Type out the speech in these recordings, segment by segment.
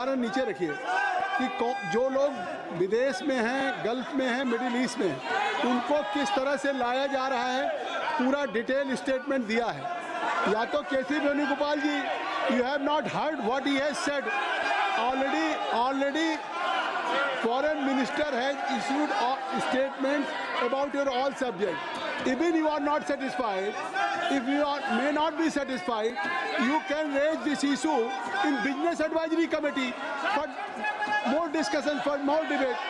नीचे रखिए कि जो लोग विदेश में हैं, गल्फ में हैं, मिडिल ईस्ट में हैं, उनको किस तरह से लाया जा रहा है, पूरा डिटेल स्टेटमेंट दिया है। या तो KC Venugopal ji, you have not heard what he has said. Already foreign minister has issued statements about your all subject. Even you are not satisfied, if you may not be satisfied, you can raise this issue in Business Advisory Committee for more discussion, for more debate.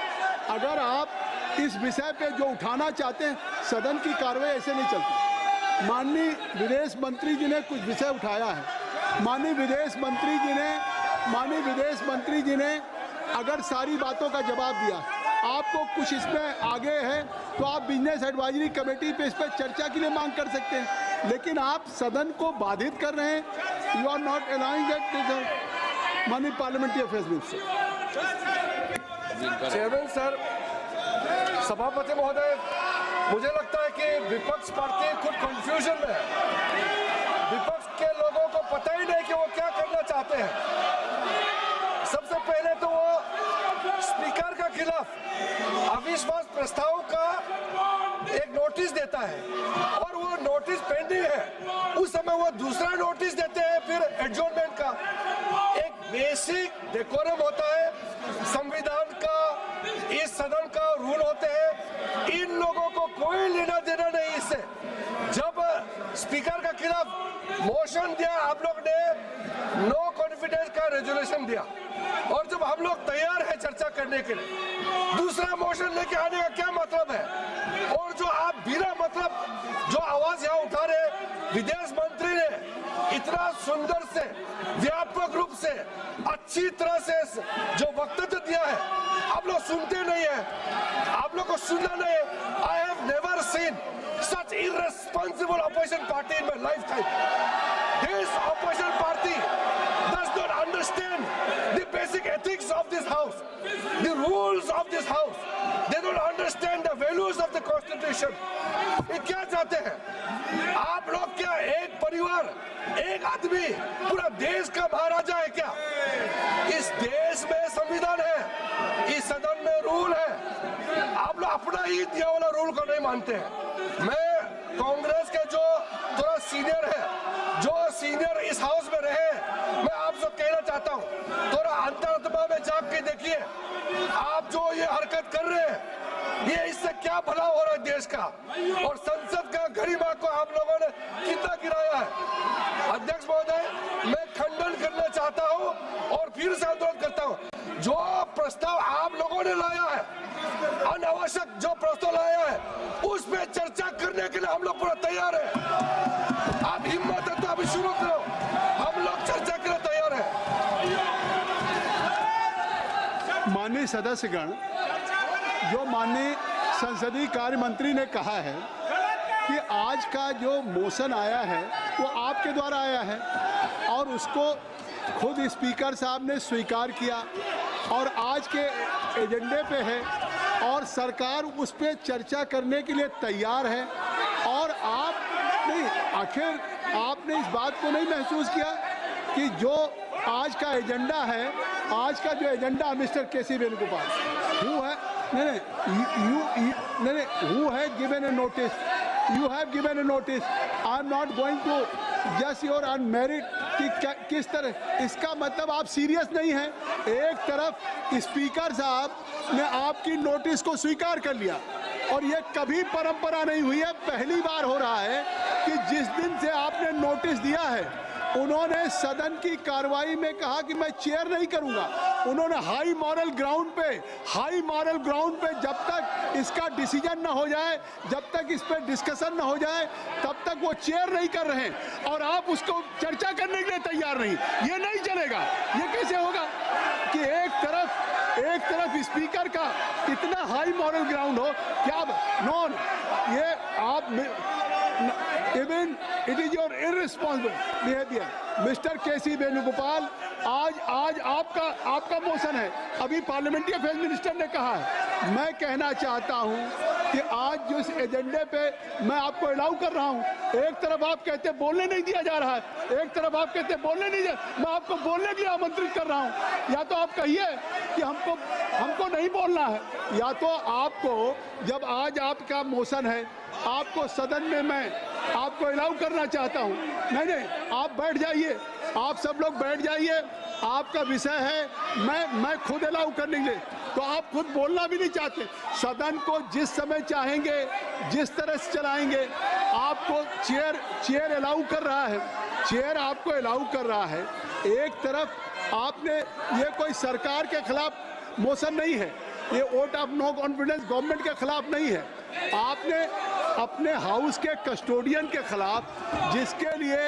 अगर आप इस विषय पे जो उठाना चाहते हैं, सदन की कार्रवाई ऐसे नहीं चलती। माननीय विदेश मंत्री जी ने कुछ विषय उठाया है। माननीय विदेश मंत्री जी ने अगर सारी बातों का जवाब दिया, आपको कुछ इसमें आगे है तो आप बिजनेस एडवाइजरी कमेटी पे इस पर चर्चा के लिए मांग कर सकते हैं, लेकिन आप सदन को बाधित कर रहे हैं। You are not allowing that. माननीय parliamentary affairs minister. Chairman sir, सभापति महोदय, मुझे लगता है कि विपक्ष पार्टी खुद कंफ्यूजन में है। विपक्ष के लोगों को पता ही नहीं कि वो क्या करना चाहते हैं। सबसे पहले तो वो स्पीकर के खिलाफ अविश्वास प्रस्ताव का एक नोटिस देता है और वो नोटिस पेंडिंग है। उस समय वो दूसरा नोटिस देते हैं फिर एडजॉर्नमेंट का। एक बेसिक डेकोरम होता है, संविधान का, इस सदन का रूल होते हैं। इन लोगों को कोई लेना देना नहीं इससे। जब स्पीकर के खिलाफ मोशन दिया, आप लोग ने नो कॉन्फिडेंस का रेजोल्यूशन दिया और जब हम लोग तैयार है चर्चा करने के लिए, दूसरा मोशन लेके आने का क्या मतलब है? और जो आप बिना मतलब जो आवाज यहाँ उठा रहे, विदेश मंत्री ने इतना सुंदर से, व्यापक रूप से, अच्छी तरह से जो वक्तव्य दिया है, आप लोग सुनते नहीं है। आप लोग को सुनना नहीं है। I have never seen such irresponsible opposition party in my lifetime. This opposition party does not understand the basic ethics of this house, the rules of this house. They don't understand the values of the constitution. ये क्या चाहते हैं आप लोग? क्या एक परिवार, एक आदमी पूरा देश का महाराजा है क्या? इस देश में संविधान है, इस सदन में रूल है। आप लोग अपना ही दिया वाला रूल को नहीं मानते हैं। मैं कांग्रेस के जो थोड़ा सीनियर है, जो सीनियर इस हाउस में रहे, मैं आपसे कहना चाहता हूँ, थोड़ा अंतरात्मा में झांक के देखिए। आप जो ये हरकत कर रहे हैं, ये इससे क्या भला हो रहा है देश का और संसद का गरिमा को आप लोगों ने कितना गिराया है। अध्यक्ष महोदय, मैं खंडन करना चाहता हूँ और फिर से अनुरोध करता हूँ, जो प्रस्ताव आप लोगों ने लाया है, अनावश्यक जो प्रस्ताव लाया है, उस पे चर्चा करने के लिए हम लोग पूरा तैयार है। आप हिम्मत है तो अभी शुरू करो, हम लोग चर्चा के लिए तैयार है। माननीय सदस्यगण, जो माननीय संसदीय कार्य मंत्री ने कहा है कि आज का जो मोशन आया है वो आपके द्वारा आया है और उसको खुद स्पीकर साहब ने स्वीकार किया और आज के एजेंडे पे है और सरकार उस पर चर्चा करने के लिए तैयार है। और आप नहीं, आखिर आपने इस बात को नहीं महसूस किया कि जो आज का एजेंडा है, आज का जो agenda mister KC Venugopal who है, who has given a notice, you have given a notice. I am not going to just your unmerited कि किस तरह, इसका मतलब आप सीरियस नहीं हैं। एक तरफ स्पीकर साहब ने आपकी नोटिस को स्वीकार कर लिया और ये कभी परंपरा नहीं हुई है, पहली बार हो रहा है कि जिस दिन से आपने नोटिस दिया है, उन्होंने सदन की कार्रवाई में कहा कि मैं चेयर नहीं करूंगा। उन्होंने हाई मॉरल ग्राउंड पे जब तक इसका डिसीजन न हो जाए, जब तक इस पर डिस्कशन न हो जाए, तब तक वो चेयर नहीं कर रहे हैं और आप उसको चर्चा करने के लिए तैयार नहीं। ये नहीं चलेगा। ये कैसे होगा कि एक तरफ स्पीकर का इतना हाई मॉरल ग्राउंड हो क्या? नॉन, ये आप Even it is your irresponsible behavior, mister KC Venugopal. आज आपका मोशन है, अभी पार्लियामेंट्री अफेयर्स मिनिस्टर ने कहा है। मैं कहना चाहता हूं कि आज जिस एजेंडे पे मैं आपको अलाउ कर रहा हूं, एक तरफ आप कहते बोलने नहीं दिया जा रहा है, एक तरफ आप कहते बोलने नहीं दिया, मैं आपको बोलने के लिए आमंत्रित कर रहा हूं। या तो आप कहिए कि हमको नहीं बोलना है, या तो आपको, जब आज आपका मोशन है, आपको सदन में मैं आपको अलाउ करना चाहता हूं। नहीं, आप बैठ जाइए, आप सब लोग बैठ जाइए, आपका विषय है, मैं खुद अलाउ करने के लिए। तो आप खुद बोलना भी नहीं चाहते। सदन को जिस समय चाहेंगे जिस तरह से चलाएंगे। आपको चेयर अलाउ कर रहा है, चेयर आपको अलाउ कर रहा है। एक तरफ आपने, ये कोई सरकार के खिलाफ मोशन नहीं है, ये vote of no confidence government के खिलाफ नहीं है। आपने अपने हाउस के कस्टोडियन के खिलाफ, जिसके लिए